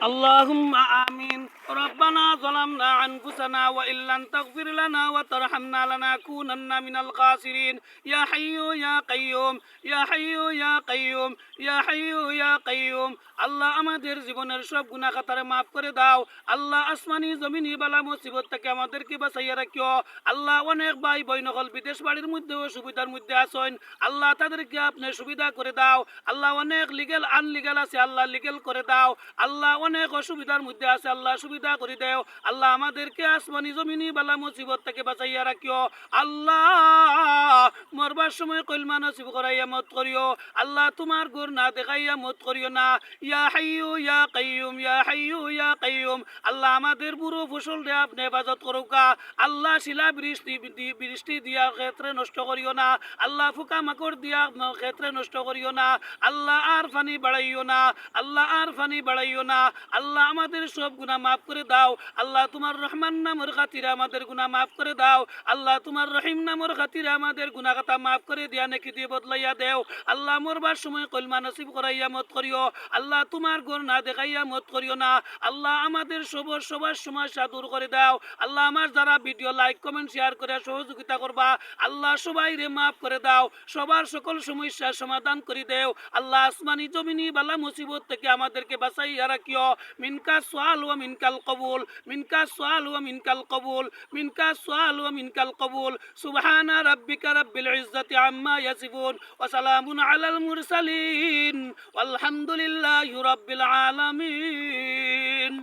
اللهم آمين. ربنا ظلمنا أنفسنا وإن لم تغفر لنا وترحمنا لنكونن من الخاسرين. يا حي يا قيوم يا حي يا قيوم يا حي يا قيوم আল্লাহ আমাদের জীবনের সব গুনাহ খাতারে মাফ করে দাও। আল্লাহ আসমানি জমিনি বালা মুসিবত থেকে আমাদেরকে বাঁচাইয়া রাখিও। আল্লাহ অনেক ভাই বোন হল বিদেশ বাড়ির মধ্যে অসুবিধার মধ্যে আছেন, আল্লাহ তাদেরকে আপনি সুবিধা করে দাও। আল্লাহ অনেক লিগেল আনলিগেল আছে, আল্লাহ লিগেল করে দাও। আল্লাহ অনেক অসুবিধার মধ্যে আছে, আল্লাহ সুবিধা করে দাও। আল্লাহ আমাদেরকে আসমানি জমিনি বালা মুসিবত থেকে বাঁচাইয়া রাখিও। আল্লাহ মরবার সময় কলমা নসিব করাইয়া মত করিও। আল্লাহ তোমার গুর না দেখাইয়া মত করিও না। ইয়া হাইয়ু ইয়া কাইয়ুম ইয়া হাইয়ু ইয়া কাইয়ুম আল্লাহ আমাদের পুরো ফসল দিয়ে আপনি হেফাজত করুকা। আল্লাহ শিলা বৃষ্টি দিয়া ক্ষেত্রে নষ্ট করিও না। আল্লাহ ফুকা মাকড় দিয়া ক্ষেত্রে নষ্ট করিও না। আল্লাহ আর ফানি বাড়াইও না। আল্লাহ আর ফানি বাড়াইও না। আল্লাহ আমাদের সব গুনাহ মাফ করে দাও। আল্লাহ তোমার রহমান নামের খাতিরে আমাদের গুনাহ মাফ করে দাও। আল্লাহ তোমার রহিম নামের খাতিরে আমাদের গুনাহ খাতা মাফ করে দিয়া নেকি দিয়ে বদলাইয়া দেও। আল্লাহ মরবার সময় কলমা নসিব করাইয়া মত করিও। আল্লাহ তোমার ঘর না দেখাইয়া মত করিও না। আল্লাহ আমাদের সবার সমস্যা দূর করে দাও। আল্লাহ আমার যারা ভিডিও লাইক কমেন্ট শেয়ার করে সহযোগিতা করবা, আল্লাহ সবাই রে মাফ করে দাও। সবার সকল সমস্যার সমাধান করে দেও। আল্লাহ আসমানি জমিনি বালা মুসিবত থেকে আমাদেরকে বাঁচাইয়া রাখিও। মিনকা সুআল ওয়া মিনকাল কবুল মিনকা সুআল ওয়া মিনকাল কবুল মিনকা সুআল ওয়া মিনকাল কবুল। সুবহানা রাব্বিকা রাব্বিল ইজ্জাতি আম্মা ইয়াসিফুন ওয়া সালামুন আলাল মুরসালিন ওয়ালহামদুলিল্লাহি রাব্বিল আলামিন।